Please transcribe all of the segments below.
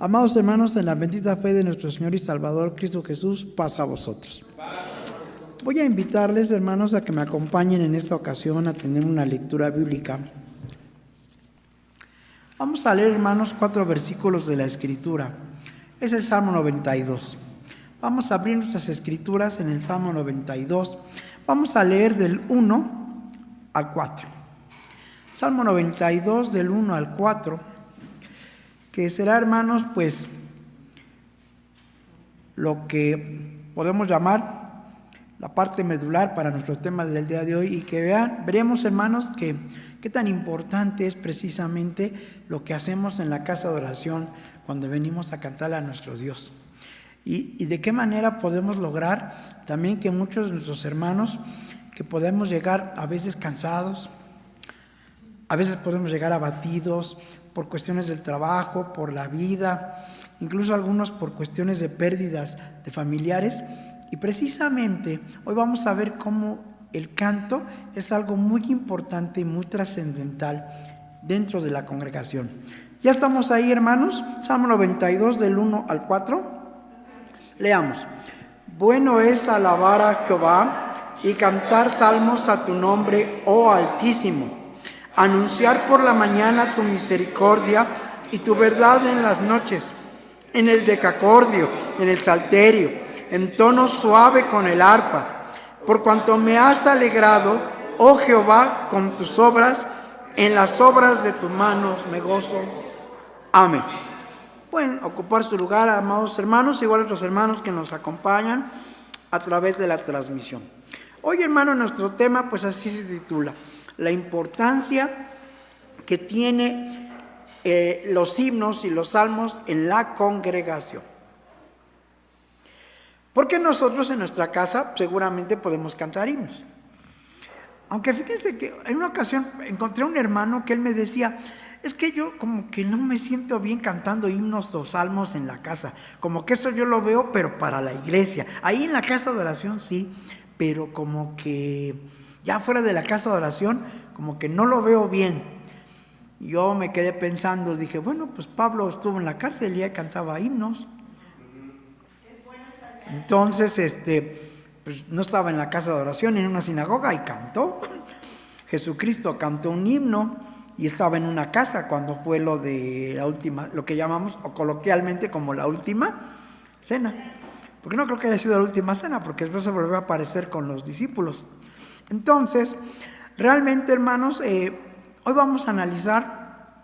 Amados hermanos, en la bendita fe de nuestro Señor y Salvador Cristo Jesús, paz a vosotros. Voy a invitarles, hermanos, a que me acompañen en esta ocasión a tener una lectura bíblica. Vamos a leer, hermanos, 4 versículos de la Escritura. Es el Salmo 92. Vamos a abrir nuestras Escrituras en el Salmo 92. Vamos a leer del 1 al 4. Salmo 92, del 1 al 4. Que será, hermanos, pues lo que podemos llamar la parte medular para nuestro tema del día de hoy, y que veremos, hermanos, que qué tan importante es precisamente lo que hacemos en la casa de oración cuando venimos a cantarle a nuestro Dios, y de qué manera podemos lograr también que muchos de nuestros hermanos, que podemos llegar a veces cansados, a veces podemos llegar abatidos por cuestiones del trabajo, por la vida, incluso algunos por cuestiones de pérdidas de familiares. Y precisamente hoy vamos a ver cómo el canto es algo muy importante y muy trascendental dentro de la congregación. Ya estamos ahí, hermanos. Salmo 92, del 1 al 4. Leamos. Bueno es alabar a Jehová y cantar salmos a tu nombre, oh Altísimo. Anunciar por la mañana tu misericordia y tu verdad en las noches, en el decacordio, en el salterio, en tono suave con el arpa. Por cuanto me has alegrado, oh Jehová, con tus obras, en las obras de tus manos me gozo. Amén. Pueden ocupar su lugar, amados hermanos, igual otros hermanos que nos acompañan a través de la transmisión. Hoy, hermano, nuestro tema, pues así se titula: la importancia que tiene los himnos y los salmos en la congregación. Porque nosotros en nuestra casa seguramente podemos cantar himnos. Aunque fíjense que en una ocasión encontré a un hermano que él me decía: es que yo como que no me siento bien cantando himnos o salmos en la casa. Como que eso yo lo veo, pero para la iglesia. Ahí en la casa de oración sí, pero como que ya fuera de la casa de oración, como que no lo veo bien. Yo me quedé pensando, dije, bueno, pues Pablo estuvo en la cárcel y ya cantaba himnos. Entonces, pues no estaba en la casa de oración, en una sinagoga, y cantó. Jesucristo cantó un himno y estaba en una casa cuando fue lo de la última, lo que llamamos o coloquialmente como la última cena. Porque no creo que haya sido la última cena, porque después se volvió a aparecer con los discípulos. Entonces, realmente, hermanos, hoy vamos a analizar,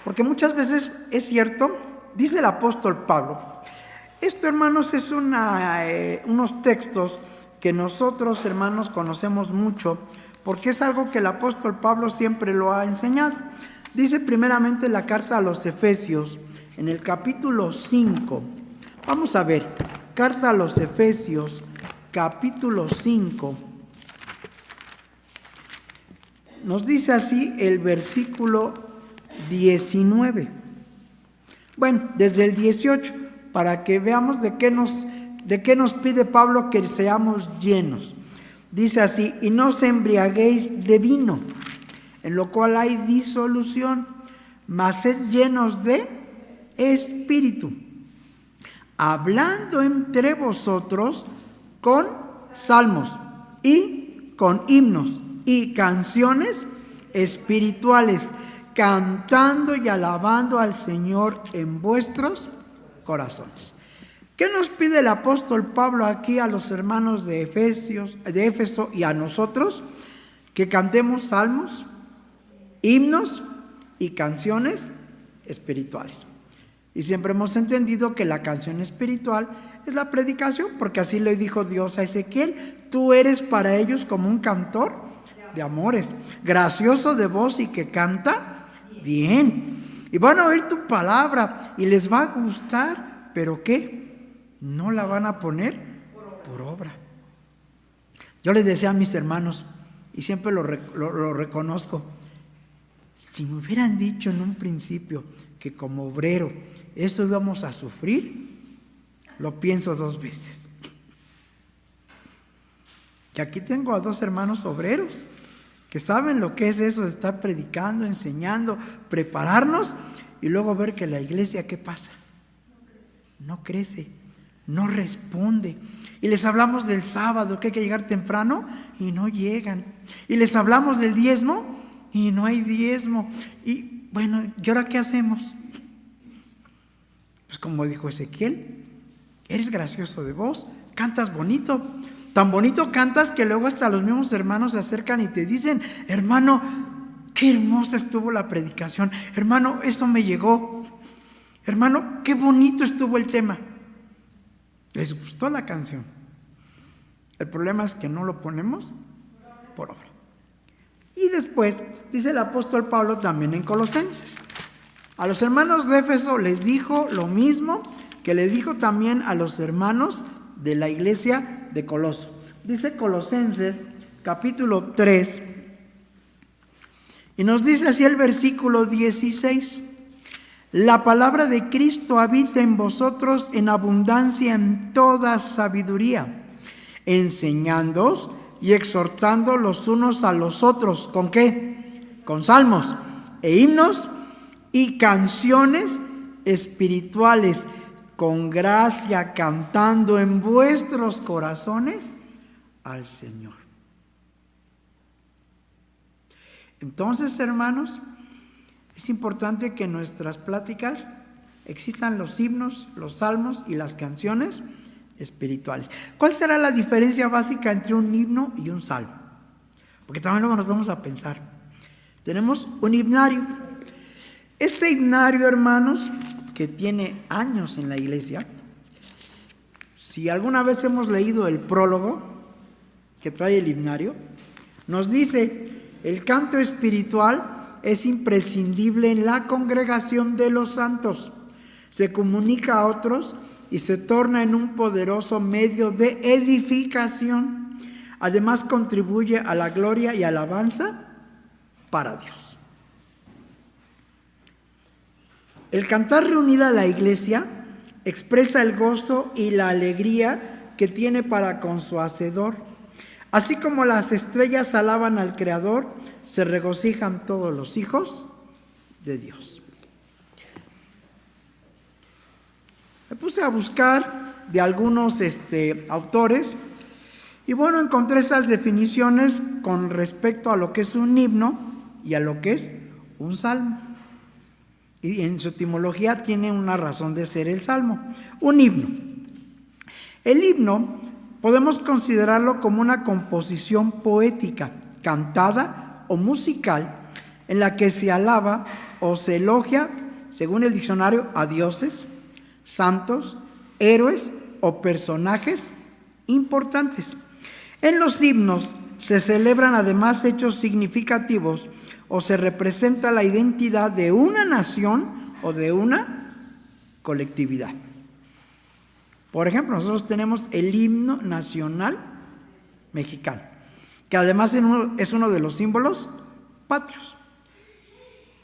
porque muchas veces es cierto, dice el apóstol Pablo. Esto, hermanos, es unos textos que nosotros, hermanos, conocemos mucho, porque es algo que el apóstol Pablo siempre lo ha enseñado. Dice primeramente la carta a los Efesios, en el capítulo 5. Vamos a ver, carta a los Efesios, capítulo 5. Nos dice así el versículo 19. Bueno, desde el 18, para que veamos de qué nos pide Pablo que seamos llenos. Dice así: y no os embriaguéis de vino, en lo cual hay disolución, mas sed llenos de espíritu, hablando entre vosotros con salmos y con himnos y canciones espirituales, cantando y alabando al Señor en vuestros corazones. ¿Qué nos pide el apóstol Pablo aquí a los hermanos de Éfeso y a nosotros? Que cantemos salmos, himnos y canciones espirituales. Y siempre hemos entendido que la canción espiritual es la predicación, porque así le dijo Dios a Ezequiel: tú eres para ellos como un cantor de amores, gracioso de voz y que canta bien. Y van a oír tu palabra y les va a gustar, pero ¿qué? No la van a poner por obra. Yo les decía a mis hermanos, y siempre lo reconozco, si me hubieran dicho en un principio que como obrero esto íbamos a sufrir, lo pienso 2 veces. Y aquí tengo a 2 hermanos obreros que saben lo que es eso de estar predicando, enseñando, prepararnos, y luego ver que la iglesia, ¿qué pasa? No crece, no responde. Y les hablamos del sábado, que hay que llegar temprano, y no llegan. Y les hablamos del diezmo, y no hay diezmo. Y bueno, ¿y ahora qué hacemos? Pues como dijo Ezequiel, eres gracioso de voz, cantas bonito. Tan bonito cantas que luego hasta los mismos hermanos se acercan y te dicen: hermano, qué hermosa estuvo la predicación. Hermano, eso me llegó. Hermano, qué bonito estuvo el tema. Les gustó la canción. El problema es que no lo ponemos por obra. Y después dice el apóstol Pablo también en Colosenses: a los hermanos de Éfeso les dijo lo mismo que le dijo también a los hermanos de la iglesia de Coloso. Dice Colosenses capítulo 3, y nos dice así el versículo 16: la palabra de Cristo habita en vosotros en abundancia en toda sabiduría, enseñándoos y exhortando los unos a los otros. ¿Con qué? Con salmos e himnos y canciones espirituales, con gracia, cantando en vuestros corazones al Señor. Entonces, hermanos, es importante que en nuestras pláticas existan los himnos, los salmos y las canciones espirituales. ¿Cuál será la diferencia básica entre un himno y un salmo? Porque también luego nos vamos a pensar. Tenemos un himnario. Este himnario, hermanos, que tiene años en la iglesia, si alguna vez hemos leído el prólogo que trae el himnario, nos dice: el canto espiritual es imprescindible en la congregación de los santos, se comunica a otros y se torna en un poderoso medio de edificación. Además, contribuye a la gloria y alabanza para Dios. El cantar reunida a la iglesia expresa el gozo y la alegría que tiene para con su Hacedor. Así como las estrellas alaban al Creador, se regocijan todos los hijos de Dios. Me puse a buscar de algunos autores y bueno, encontré estas definiciones con respecto a lo que es un himno y a lo que es un salmo. Y en su etimología tiene una razón de ser el salmo. Un himno. El himno podemos considerarlo como una composición poética, cantada o musical, en la que se alaba o se elogia, según el diccionario, a dioses, santos, héroes o personajes importantes. En los himnos se celebran además hechos significativos o se representa la identidad de una nación o de una colectividad. Por ejemplo, nosotros tenemos el himno nacional mexicano, que además es uno de los símbolos patrios.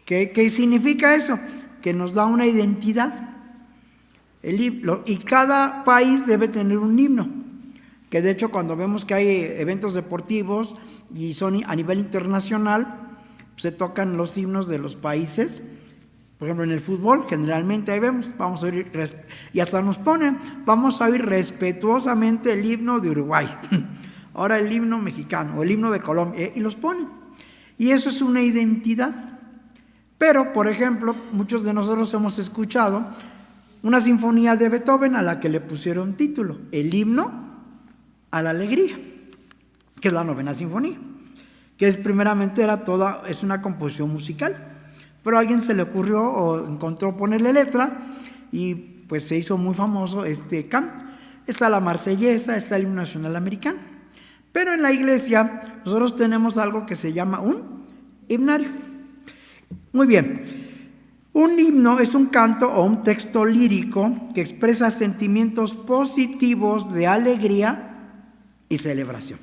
¿Qué significa eso? Que nos da una identidad. Y cada país debe tener un himno, que de hecho cuando vemos que hay eventos deportivos y son a nivel internacional, se tocan los himnos de los países. Por ejemplo, en el fútbol, generalmente ahí vemos, vamos a oír, y hasta nos ponen, vamos a oír respetuosamente el himno de Uruguay, ahora el himno mexicano, o el himno de Colombia, y los ponen. Y eso es una identidad. Pero, por ejemplo, muchos de nosotros hemos escuchado una sinfonía de Beethoven a la que le pusieron título, el himno a la alegría, que es la 9ª sinfonía, que es es una composición musical. Pero a alguien se le ocurrió o encontró ponerle letra y pues se hizo muy famoso este canto. Está la marsellesa, está el himno nacional americano. Pero en la iglesia nosotros tenemos algo que se llama un himnario. Muy bien. Un himno es un canto o un texto lírico que expresa sentimientos positivos de alegría y celebración.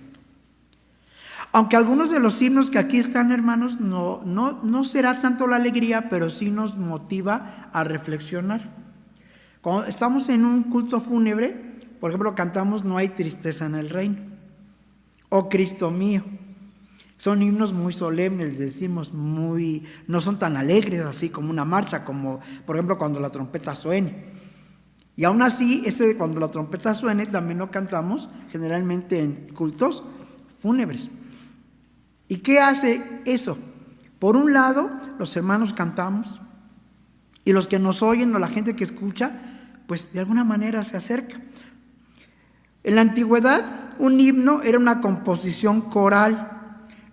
Aunque algunos de los himnos que aquí están, hermanos, no será tanto la alegría, pero sí nos motiva a reflexionar. Cuando estamos en un culto fúnebre, por ejemplo, cantamos No hay tristeza en el reino, Oh Cristo mío. Son himnos muy solemnes, decimos, no son tan alegres así como una marcha, como por ejemplo cuando la trompeta suene. Y aún así, de cuando la trompeta suene también lo cantamos generalmente en cultos fúnebres. ¿Y qué hace eso? Por un lado, los hermanos cantamos y los que nos oyen o la gente que escucha, pues de alguna manera se acerca. En la antigüedad, un himno era una composición coral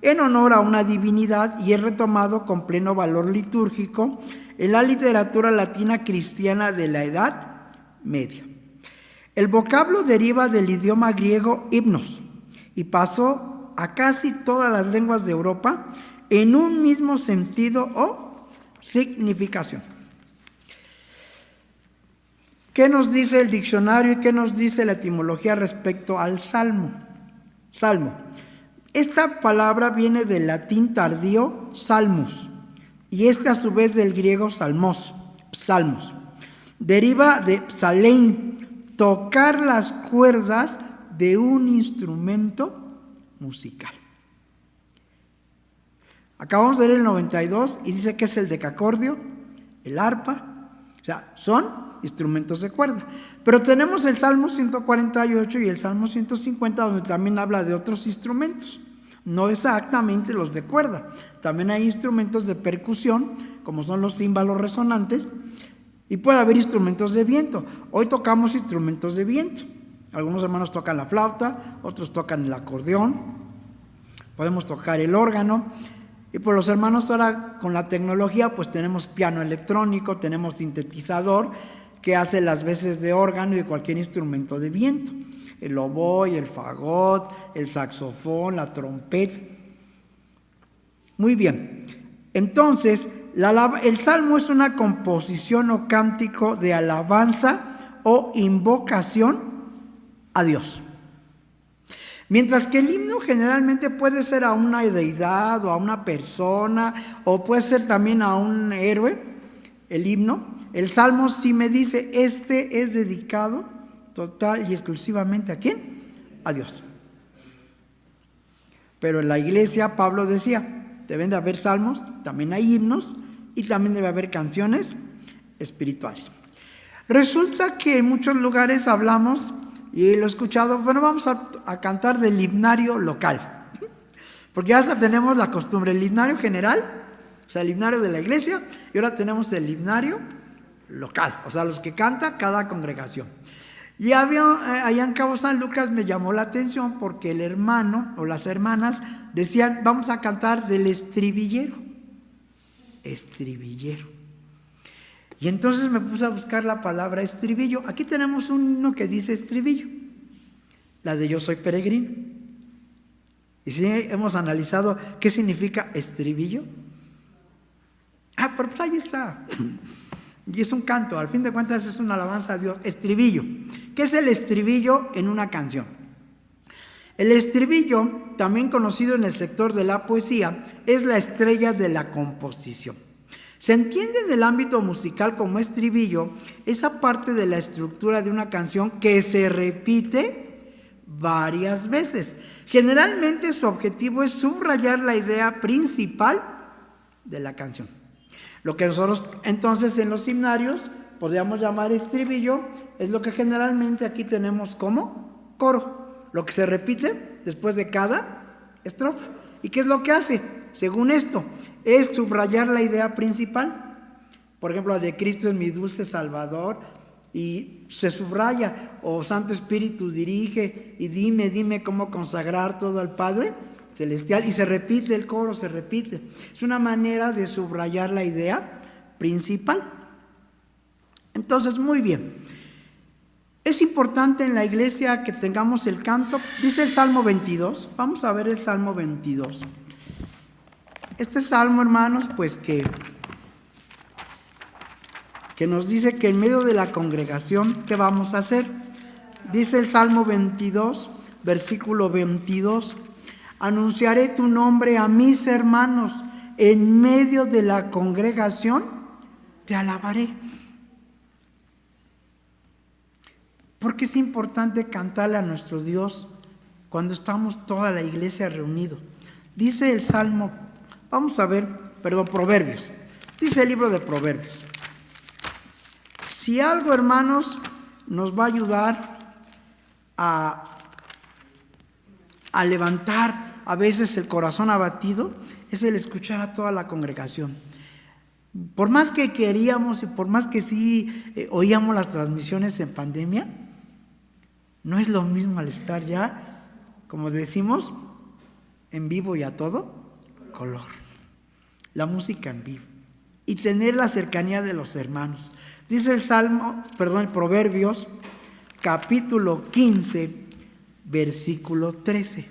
en honor a una divinidad y es retomado con pleno valor litúrgico en la literatura latina cristiana de la Edad Media. El vocablo deriva del idioma griego himnos y pasó a casi todas las lenguas de Europa en un mismo sentido o significación. ¿Qué nos dice el diccionario y qué nos dice la etimología respecto al salmo? Salmo. Esta palabra viene del latín tardío salmus y a su vez del griego salmos, psalmos. Deriva de psalein, tocar las cuerdas de un instrumento musical. Acabamos de leer el 92 y dice que es el decacordio, el arpa, o sea, son instrumentos de cuerda. Pero tenemos el Salmo 148 y el Salmo 150 donde también habla de otros instrumentos. No exactamente los de cuerda. También hay instrumentos de percusión, como son los címbalos resonantes, y puede haber instrumentos de viento. Hoy tocamos instrumentos de viento. Algunos hermanos tocan la flauta, otros tocan el acordeón, podemos tocar el órgano. Y por los hermanos ahora con la tecnología, pues tenemos piano electrónico, tenemos sintetizador que hace las veces de órgano y de cualquier instrumento de viento. El oboe, el fagot, el saxofón, la trompeta. Muy bien. Entonces, el salmo es una composición o cántico de alabanza o invocación a Dios. Mientras que el himno generalmente puede ser a una deidad o a una persona o puede ser también a un héroe, el himno. El salmo sí me dice, es dedicado total y exclusivamente ¿a quién? A Dios. Pero en la iglesia Pablo decía, deben de haber salmos, también hay himnos y también debe haber canciones espirituales. Resulta que en muchos lugares hablamos, y lo he escuchado, bueno, vamos a cantar del himnario local, porque hasta tenemos la costumbre, el himnario general, o sea, el himnario de la iglesia, y ahora tenemos el himnario local, o sea, los que canta cada congregación. Y allá en Cabo San Lucas me llamó la atención porque el hermano o las hermanas decían, vamos a cantar del estribillero. Estribillero. Y entonces me puse a buscar la palabra estribillo. Aquí tenemos uno que dice estribillo, la de Yo soy peregrino. Y si hemos analizado qué significa estribillo. Pero pues ahí está. Y es un canto, al fin de cuentas es una alabanza a Dios. Estribillo. ¿Qué es el estribillo en una canción? El estribillo, también conocido en el sector de la poesía, es la estrella de la composición. Se entiende en el ámbito musical como estribillo esa parte de la estructura de una canción que se repite varias veces. Generalmente su objetivo es subrayar la idea principal de la canción. Lo que nosotros entonces en los himnarios podríamos llamar estribillo es lo que generalmente aquí tenemos como coro, lo que se repite después de cada estrofa. ¿Y qué es lo que hace? Según esto, es subrayar la idea principal. Por ejemplo, la de Cristo es mi dulce Salvador y se subraya, o Santo Espíritu dirige y dime cómo consagrar todo al Padre Celestial, y se repite el coro, se repite. Es una manera de subrayar la idea principal. Entonces, muy bien. Es importante en la iglesia que tengamos el canto. Dice el Salmo 22. Vamos a ver el Salmo 22. Este salmo, hermanos, pues que nos dice que en medio de la congregación, ¿qué vamos a hacer? Dice el Salmo 22, versículo 22. Anunciaré tu nombre a mis hermanos, en medio de la congregación te alabaré. Porque es importante cantarle a nuestro Dios cuando estamos toda la iglesia reunidos. Dice el Salmo, Proverbios. Dice el libro de Proverbios. Si algo, hermanos, nos va a ayudar a levantar a veces el corazón abatido, es el escuchar a toda la congregación. Por más que queríamos y por más que sí oíamos las transmisiones en pandemia, no es lo mismo al estar ya, como decimos, en vivo y a todo color. La música en vivo. Y tener la cercanía de los hermanos. Dice el Proverbios, capítulo 15, versículo 13.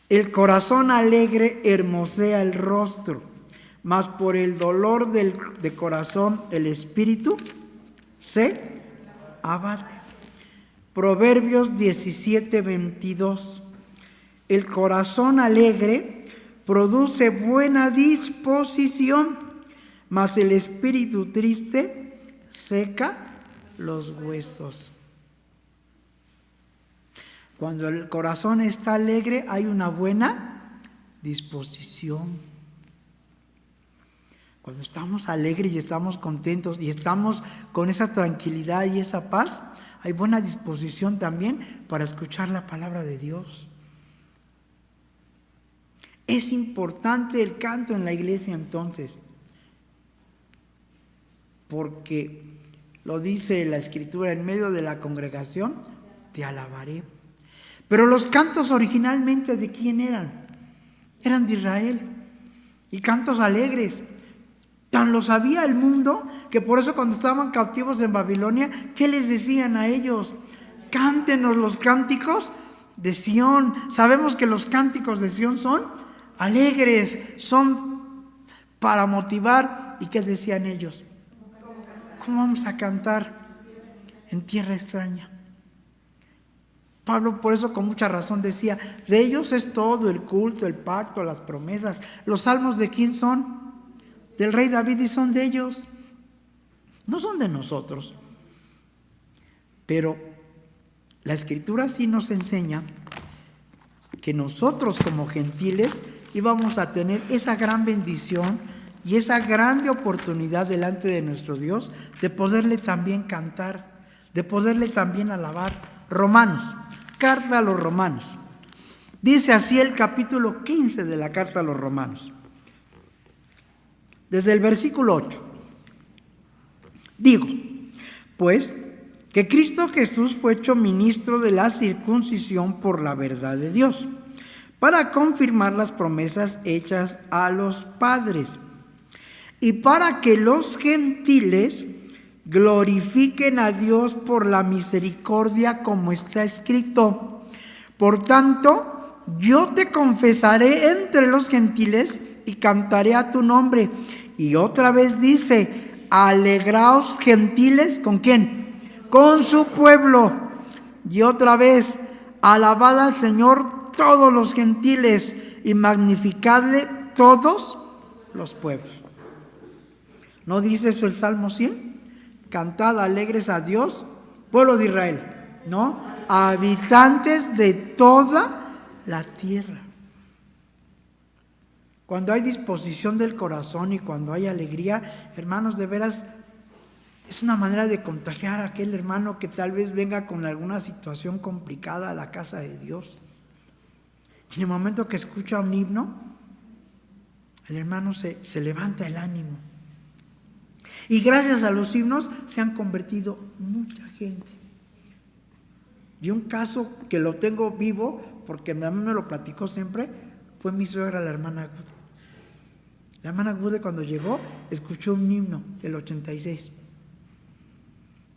El corazón alegre hermosea el rostro, mas por el dolor de corazón el espíritu se abate. Proverbios 17, 22. El corazón alegre produce buena disposición, mas el espíritu triste seca los huesos. Cuando el corazón está alegre, hay una buena disposición. Cuando estamos alegres y estamos contentos y estamos con esa tranquilidad y esa paz, hay buena disposición también para escuchar la palabra de Dios. Es importante el canto en la iglesia entonces, porque lo dice la Escritura, en medio de la congregación te alabaré. Pero los cantos originalmente, ¿de quién eran? Eran de Israel, y cantos alegres. Tan lo sabía el mundo que por eso cuando estaban cautivos en Babilonia, ¿qué les decían a ellos? Cántenos los cánticos de Sión. Sabemos que los cánticos de Sión son alegres, son para motivar. ¿Y qué decían ellos? ¿Cómo vamos a cantar en tierra extraña? Pablo por eso con mucha razón decía, de ellos es todo el culto, el pacto, las promesas. Los salmos ¿de quién son? Del rey David, y son de ellos. No son de nosotros. Pero la Escritura sí nos enseña que nosotros como gentiles íbamos a tener esa gran bendición y esa grande oportunidad delante de nuestro Dios de poderle también cantar, de poderle también alabar. Romanos, carta a los Romanos. Dice así el capítulo 15 de la carta a los Romanos. Desde el versículo 8. Digo, pues, que Cristo Jesús fue hecho ministro de la circuncisión por la verdad de Dios, para confirmar las promesas hechas a los padres, y para que los gentiles glorifiquen a Dios por la misericordia, como está escrito. Por tanto, yo te confesaré entre los gentiles y cantaré a tu nombre. Y otra vez dice, alegraos gentiles, ¿con quién? Con su pueblo. Y otra vez, alabad al Señor todos los gentiles y magnificadle todos los pueblos. ¿No dice eso el Salmo 100? Cantad alegres a Dios, pueblo de Israel, ¿no? Habitantes de toda la tierra. Cuando hay disposición del corazón y cuando hay alegría, hermanos, de veras, es una manera de contagiar a aquel hermano que tal vez venga con alguna situación complicada a la casa de Dios. Y en el momento que escucha un himno, el hermano se levanta el ánimo. Y gracias a los himnos se han convertido mucha gente. Y un caso que lo tengo vivo, porque a mí me lo platicó siempre, fue mi suegra, la hermana Gude. La hermana Gude, cuando llegó, escuchó un himno del 86.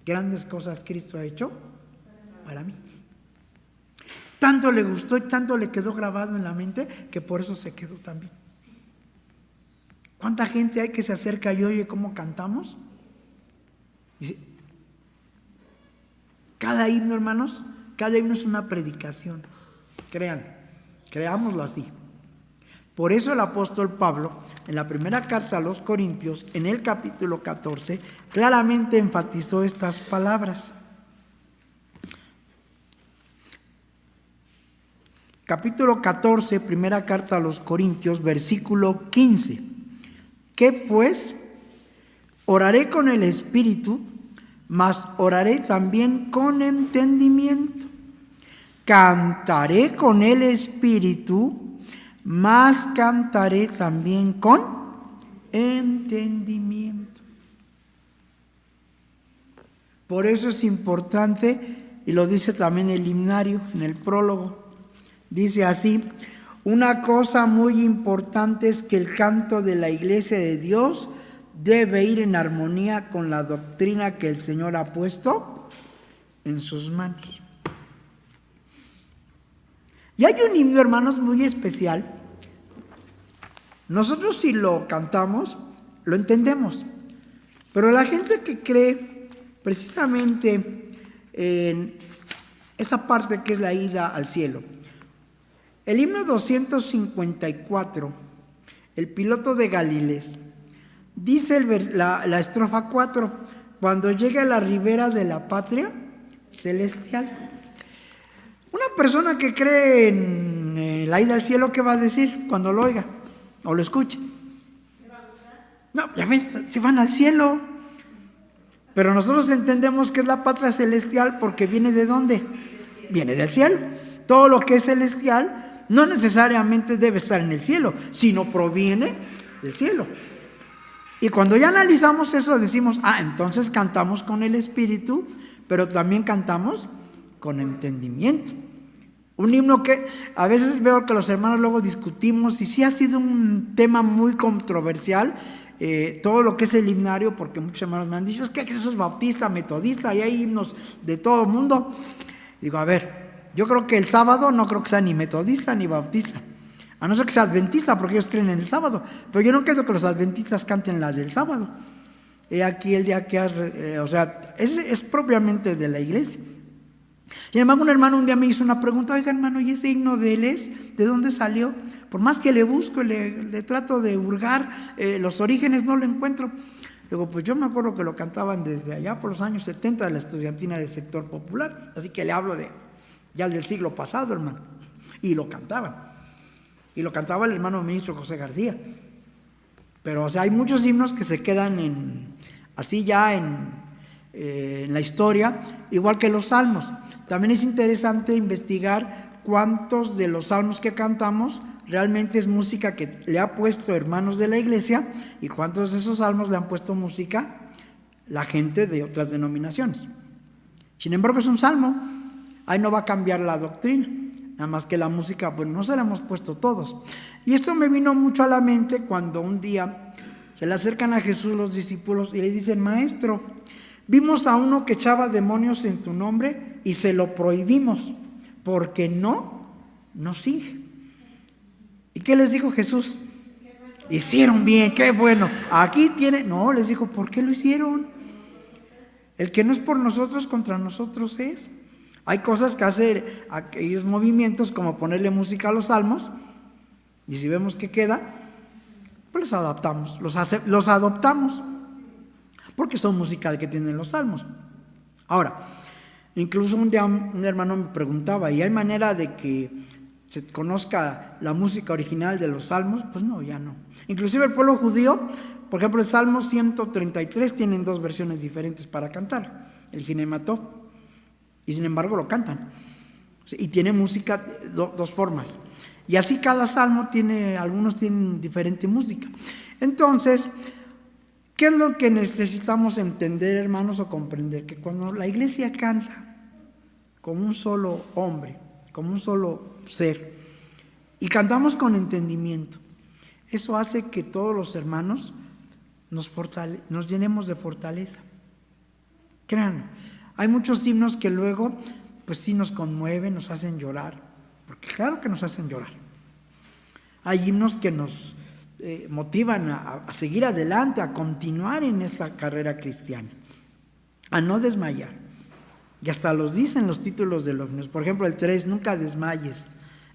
Grandes cosas Cristo ha hecho para mí. Tanto le gustó y tanto le quedó grabado en la mente que por eso se quedó también. ¿Cuánta gente hay que se acerca y oye cómo cantamos? Dice, cada himno, hermanos, cada himno es una predicación. Creámoslo así. Por eso el apóstol Pablo, en la primera carta a los Corintios, en el capítulo 14, claramente enfatizó estas palabras. capítulo 14, primera carta a los Corintios, versículo 15. ¿Qué pues? Oraré con el Espíritu, mas oraré también con entendimiento. Cantaré con el Espíritu, mas cantaré también con entendimiento. Por eso es importante, y lo dice también el himnario en el prólogo, dice así: una cosa muy importante es que el canto de la iglesia de Dios debe ir en armonía con la doctrina que el Señor ha puesto en sus manos. Y hay un himno, hermanos, muy especial. Nosotros si lo cantamos, lo entendemos. Pero la gente que cree precisamente en esa parte que es la ida al cielo. El himno 254, el piloto de Galilés, dice la estrofa 4, cuando llegue a la ribera de la patria celestial. Una persona que cree en la ida al cielo, ¿qué va a decir cuando lo oiga o lo escuche? No, ya ves, se van al cielo. Pero nosotros entendemos que es la patria celestial porque viene ¿de dónde? Viene del cielo. Todo lo que es celestial no necesariamente debe estar en el cielo, sino proviene del cielo. Y cuando ya analizamos eso decimos, entonces cantamos con el Espíritu, pero también cantamos con entendimiento. Un himno que a veces veo que los hermanos luego discutimos y sí ha sido un tema muy controversial, todo lo que es el himnario, porque muchos hermanos me han dicho, es que eso es bautista, metodista, y hay himnos de todo el mundo. Digo, a ver, yo creo que el sábado no creo que sea ni metodista ni bautista, a no ser que sea adventista, porque ellos creen en el sábado, pero yo no quiero que los adventistas canten la del sábado. He aquí el día que, es propiamente de la iglesia. Sin embargo, un hermano un día me hizo una pregunta: oiga, hermano, ¿y ese himno de él de dónde salió? Por más que le busco, le trato de hurgar los orígenes, no lo encuentro. Digo, pues yo me acuerdo que lo cantaban desde allá por los años 70 de la estudiantina del sector popular, así que le hablo ya del siglo pasado, hermano, y lo cantaban. Y lo cantaba el hermano ministro José García. Pero, hay muchos himnos que se quedan en la historia, igual que los salmos. También es interesante investigar cuántos de los salmos que cantamos realmente es música que le ha puesto hermanos de la iglesia y cuántos de esos salmos le han puesto música la gente de otras denominaciones. Sin embargo, es un salmo, ahí no va a cambiar la doctrina, nada más que la música, pues no se la hemos puesto todos. Y esto me vino mucho a la mente cuando un día se le acercan a Jesús los discípulos y le dicen: maestro, vimos a uno que echaba demonios en tu nombre y se lo prohibimos porque no nos sigue. ¿Y qué les dijo Jesús? Hicieron bien, qué bueno. Aquí tiene. No, les dijo, ¿por qué lo hicieron? El que no es por nosotros, contra nosotros es. Hay cosas que hacer aquellos movimientos, como ponerle música a los salmos, y si vemos que queda, pues los adaptamos, los adoptamos, porque son música que tienen los salmos. Ahora, incluso un día un hermano me preguntaba, ¿y hay manera de que se conozca la música original de los salmos? Pues no, ya no. Inclusive el pueblo judío, por ejemplo, el Salmo 133 tienen dos versiones diferentes para cantar, el Ginemató, y sin embargo lo cantan. Y tiene música, dos formas. Y así cada salmo algunos tienen diferente música. Entonces, ¿qué es lo que necesitamos entender, hermanos, o comprender? Que cuando la iglesia canta como un solo hombre, como un solo ser, y cantamos con entendimiento, eso hace que todos los hermanos nos llenemos de fortaleza. Créanme, hay muchos himnos que luego, pues sí nos conmueven, nos hacen llorar, porque claro que nos hacen llorar. Hay himnos que nos motivan a seguir adelante, a continuar en esta carrera cristiana, a no desmayar. Y hasta los dicen los títulos de los himnos. Por ejemplo, el 3, nunca desmayes,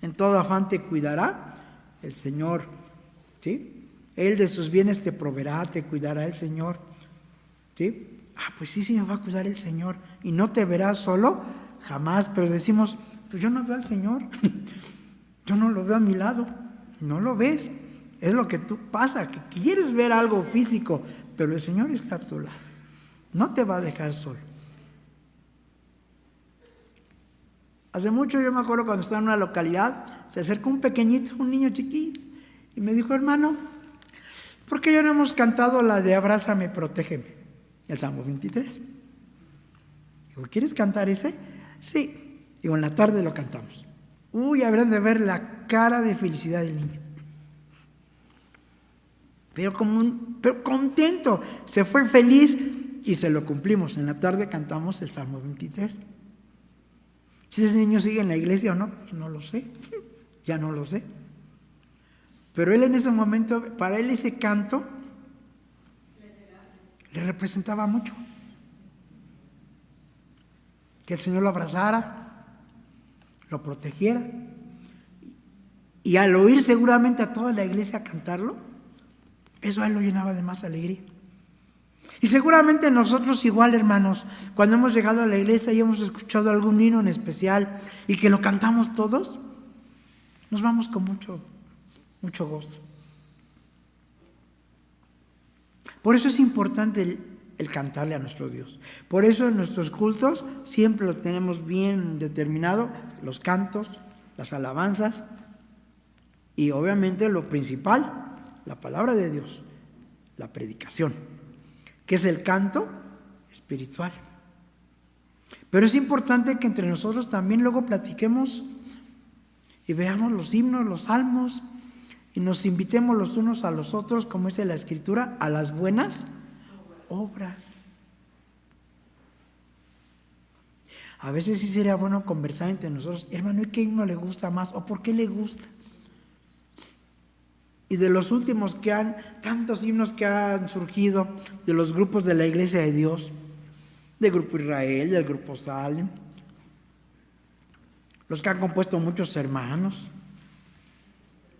en todo afán te cuidará el Señor, ¿sí? Él de sus bienes te proveerá, te cuidará el Señor, ¿sí? Pues sí, me va a cuidar el Señor, y no te verás solo jamás. Pero decimos, pues yo no veo al Señor. Yo no lo veo a mi lado, no lo ves. Es lo que tú pasa, que quieres ver algo físico, pero el Señor está a tu lado. No te va a dejar solo. Hace mucho yo me acuerdo cuando estaba en una localidad, se acercó un pequeñito, un niño chiquito, y me dijo: hermano, ¿por qué ya no hemos cantado la de Abrázame, protégeme? El Salmo 23. Digo, ¿quieres cantar ese? Sí. Digo, en la tarde lo cantamos. Uy, habrán de ver la cara de felicidad del niño. Pero contento, se fue feliz y se lo cumplimos. En la tarde cantamos el Salmo 23. Si ese niño sigue en la iglesia o no, pues no lo sé, ya no lo sé. Pero él en ese momento, para él ese canto le representaba mucho. Que el Señor lo abrazara, lo protegiera. Y al oír seguramente a toda la iglesia cantarlo, eso a él lo llenaba de más alegría. Y seguramente nosotros igual, hermanos, cuando hemos llegado a la iglesia y hemos escuchado algún himno en especial y que lo cantamos todos, nos vamos con mucho gozo. Por eso es importante el cantarle a nuestro Dios. Por eso en nuestros cultos siempre lo tenemos bien determinado, los cantos, las alabanzas y obviamente lo principal, la palabra de Dios, la predicación, que es el canto espiritual. Pero es importante que entre nosotros también luego platiquemos y veamos los himnos, los salmos, y nos invitemos los unos a los otros, como dice la Escritura, a las buenas obras. A veces sí sería bueno conversar entre nosotros, hermano, ¿y qué himno le gusta más? ¿O por qué le gusta? Y de los últimos tantos himnos que han surgido de los grupos de la Iglesia de Dios, del Grupo Israel, del Grupo Salem, los que han compuesto muchos hermanos.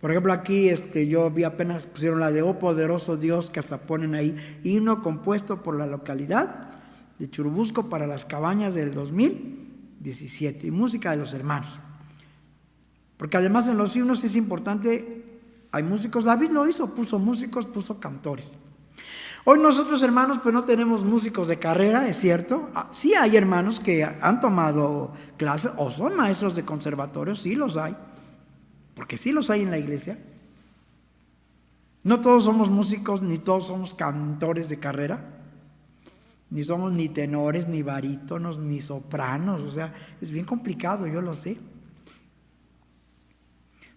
Por ejemplo, aquí yo vi apenas pusieron la de Oh Poderoso Dios, que hasta ponen ahí, himno compuesto por la localidad de Churubusco para las cabañas del 2017, y música de los hermanos. Porque además en los himnos es importante. Hay músicos, David lo hizo, puso músicos, puso cantores. Hoy nosotros, hermanos, pues no tenemos músicos de carrera, es cierto. Sí hay hermanos que han tomado clases o son maestros de conservatorio, sí los hay, porque sí los hay en la iglesia. No todos somos músicos, ni todos somos cantores de carrera, ni somos ni tenores, ni barítonos, ni sopranos, o sea, es bien complicado, yo lo sé.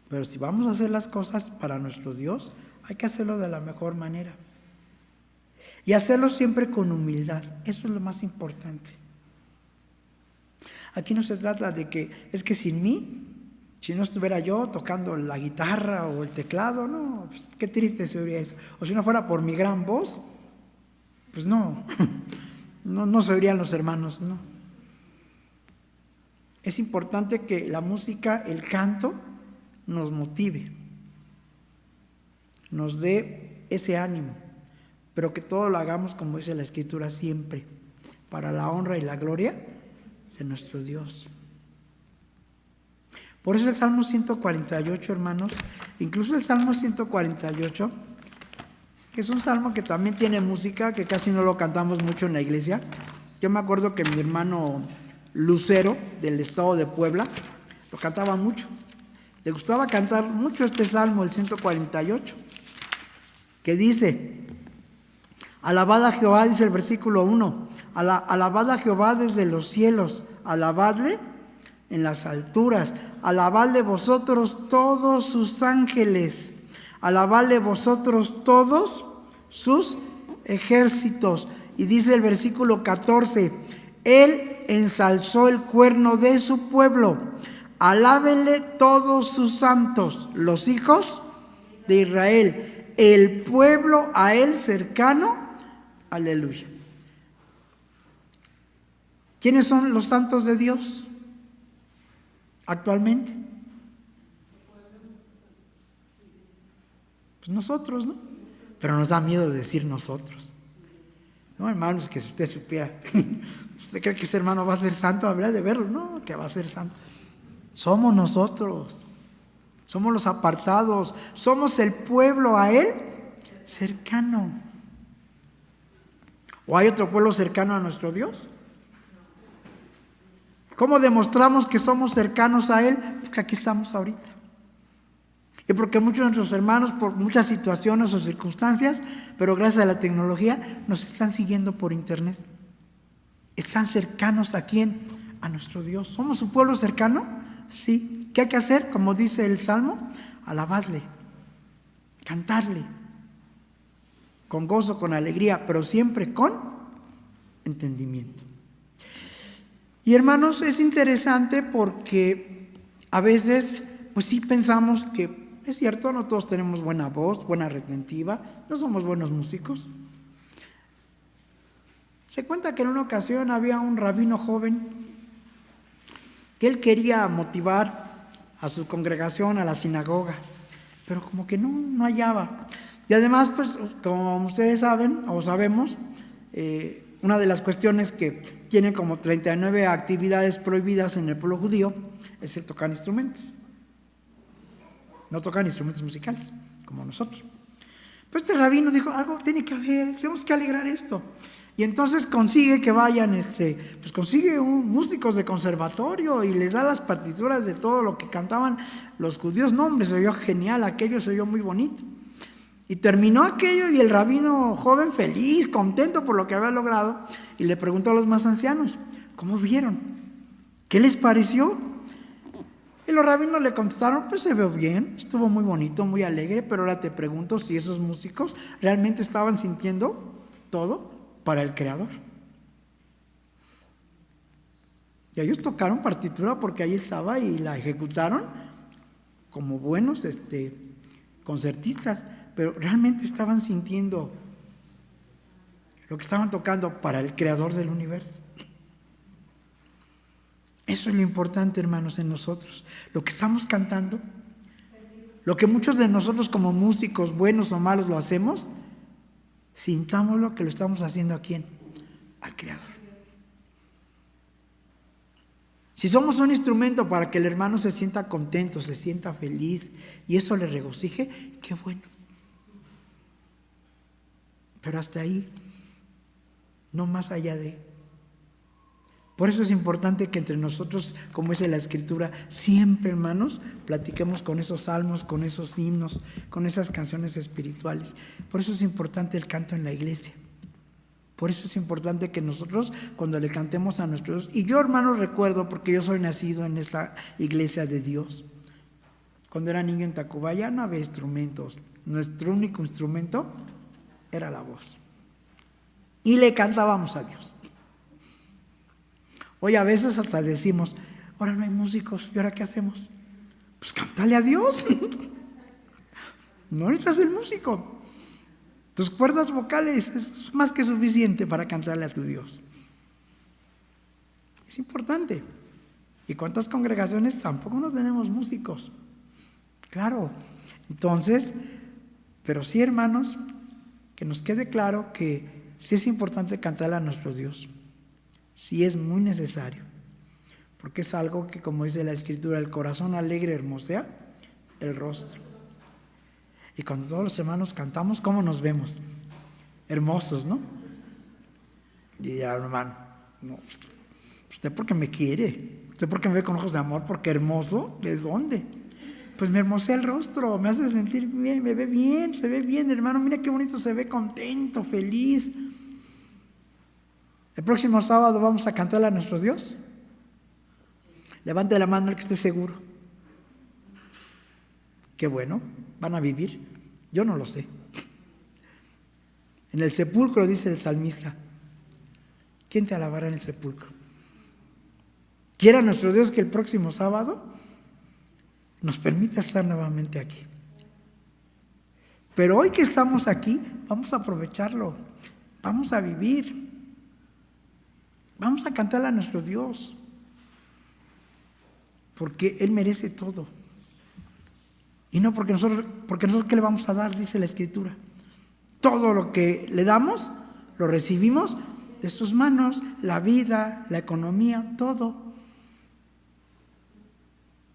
Pero si vamos a hacer las cosas para nuestro Dios, hay que hacerlo de la mejor manera. Y hacerlo siempre con humildad. Eso es lo más importante. Aquí no se trata de que, es que sin mí, si no estuviera yo tocando la guitarra o el teclado, no, pues qué triste se oiría eso. O si no fuera por mi gran voz, pues no se oirían los hermanos, no. Es importante que la música, el canto, nos motive, nos dé ese ánimo, pero que todo lo hagamos como dice la Escritura siempre, para la honra y la gloria de nuestro Dios. Por eso el Salmo 148, hermanos, incluso el Salmo 148, que es un salmo que también tiene música, que casi no lo cantamos mucho en la iglesia. Yo me acuerdo que mi hermano Lucero, del estado de Puebla, lo cantaba mucho. Le gustaba cantar mucho este salmo, el 148, que dice: alabad a Jehová, dice el versículo 1, alabad a Jehová desde los cielos, alabadle en las alturas, alabadle vosotros todos sus ángeles, alabadle vosotros todos sus ejércitos. Y dice el versículo 14, él ensalzó el cuerno de su pueblo, alábenle todos sus santos, los hijos de Israel, el pueblo a él cercano, aleluya. ¿Quiénes son los santos de Dios actualmente? Pues nosotros, ¿no? Pero nos da miedo decir nosotros. No, hermanos, que si usted supiera, ¿usted cree que ese hermano va a ser santo? Habría de verlo, no, que va a ser santo. Somos nosotros, somos los apartados, somos el pueblo a Él cercano. ¿O hay otro pueblo cercano a nuestro Dios? ¿Cómo demostramos que somos cercanos a Él? Porque aquí estamos ahorita. Y porque muchos de nuestros hermanos, por muchas situaciones o circunstancias, pero gracias a la tecnología, nos están siguiendo por internet. ¿Están cercanos a quién? A nuestro Dios. ¿Somos su pueblo cercano? Sí. ¿Qué hay que hacer? Como dice el Salmo, alabarle, cantarle, con gozo, con alegría, pero siempre con entendimiento. Y hermanos, es interesante porque a veces, pues sí pensamos que es cierto, no todos tenemos buena voz, buena retentiva, no somos buenos músicos. Se cuenta que en una ocasión había un rabino joven que él quería motivar a su congregación, a la sinagoga, pero como que no hallaba. Y además, pues, como ustedes saben o sabemos, una de las cuestiones que tienen como 39 actividades prohibidas en el pueblo judío es el tocar instrumentos. No tocan instrumentos musicales, como nosotros. Pues este rabino dijo, algo tiene que haber, tenemos que alegrar esto. Y entonces consigue que vayan, pues consigue músicos de conservatorio y les da las partituras de todo lo que cantaban los judíos. No, hombre, se oyó genial, aquello se oyó muy bonito. Y terminó aquello y el rabino joven feliz, contento por lo que había logrado, y le preguntó a los más ancianos, ¿cómo vieron? ¿Qué les pareció? Y los rabinos le contestaron, pues se ve bien, estuvo muy bonito, muy alegre, pero ahora te pregunto si esos músicos realmente estaban sintiendo todo para el Creador. Y ellos tocaron partitura porque ahí estaba y la ejecutaron como buenos concertistas, pero realmente estaban sintiendo lo que estaban tocando para el Creador del universo. Eso es lo importante, hermanos, en nosotros. Lo que estamos cantando, lo que muchos de nosotros como músicos, buenos o malos, lo hacemos, sintámoslo que lo estamos haciendo ¿a quién? Al Creador. Si somos un instrumento para que el hermano se sienta contento, se sienta feliz y eso le regocije, qué bueno. Pero hasta ahí, no más allá de. Por eso es importante que entre nosotros, como dice la Escritura, siempre, hermanos, platiquemos con esos salmos, con esos himnos, con esas canciones espirituales. Por eso es importante el canto en la iglesia. Por eso es importante que nosotros, cuando le cantemos a nuestro Dios, y yo, hermanos, recuerdo, porque yo soy nacido en esta iglesia de Dios. Cuando era niño en Tacubaya no había instrumentos. Nuestro único instrumento era la voz. Y le cantábamos a Dios. Hoy a veces hasta decimos, ahora no hay músicos, ¿y ahora qué hacemos? Pues cántale a Dios. No necesitas el músico. Tus cuerdas vocales es más que suficiente para cantarle a tu Dios. Es importante. ¿Y cuántas congregaciones tampoco no tenemos músicos? Claro. Entonces, pero sí, hermanos, que nos quede claro que sí es importante cantarle a nuestro Dios. Sí es muy necesario, porque es algo que, como dice la Escritura, el corazón alegre hermosea el rostro. Y cuando todos los hermanos cantamos, ¿cómo nos vemos? Hermosos, ¿no? Y ya, hermano, no, usted porque me quiere, usted porque me ve con ojos de amor, porque hermoso, ¿de dónde? Pues me hermosea el rostro, me hace sentir bien, me ve bien, se ve bien, hermano, mira qué bonito se ve, contento, feliz. El próximo sábado vamos a cantarle a nuestro Dios. Levante la mano el que esté seguro. Qué bueno, van a vivir. Yo no lo sé. En el sepulcro, dice el salmista, ¿quién te alabará en el sepulcro? Quiera nuestro Dios que el próximo sábado nos permita estar nuevamente aquí. Pero hoy que estamos aquí, vamos a aprovecharlo, vamos a vivir. Vamos a cantarle a nuestro Dios, porque Él merece todo. Y no porque nosotros ¿qué le vamos a dar? Dice la Escritura. Todo lo que le damos, lo recibimos de sus manos, la vida, la economía, todo.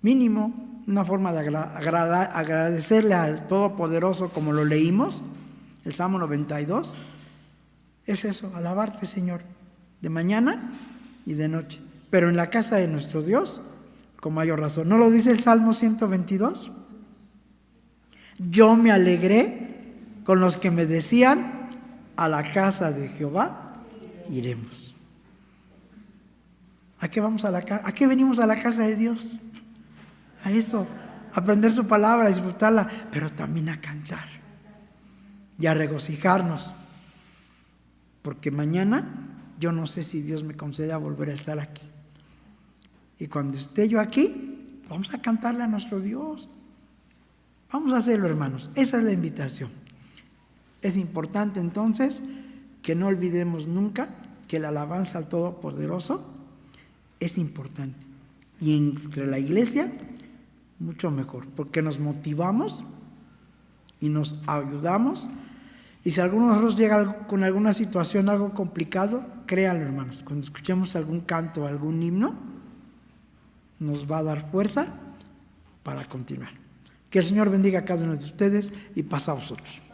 Mínimo, una forma de agradecerle al Todopoderoso, como lo leímos, el Salmo 92, es eso, alabarte, Señor, de mañana y de noche. Pero en la casa de nuestro Dios, con mayor razón. ¿No lo dice el Salmo 122? Yo me alegré con los que me decían, a la casa de Jehová iremos. ¿A qué vamos a ¿A qué venimos a la casa de Dios? A eso, a aprender su palabra, a disfrutarla, pero también a cantar y a regocijarnos. Porque mañana yo no sé si Dios me conceda volver a estar aquí. Y cuando esté yo aquí, vamos a cantarle a nuestro Dios. Vamos a hacerlo, hermanos. Esa es la invitación. Es importante entonces que no olvidemos nunca que la alabanza al Todopoderoso es importante. Y entre la iglesia, mucho mejor, porque nos motivamos y nos ayudamos. Y si alguno de nosotros llega con alguna situación, algo complicado, créanlo, hermanos, cuando escuchemos algún canto, algún himno, nos va a dar fuerza para continuar. Que el Señor bendiga a cada uno de ustedes y paz a vosotros.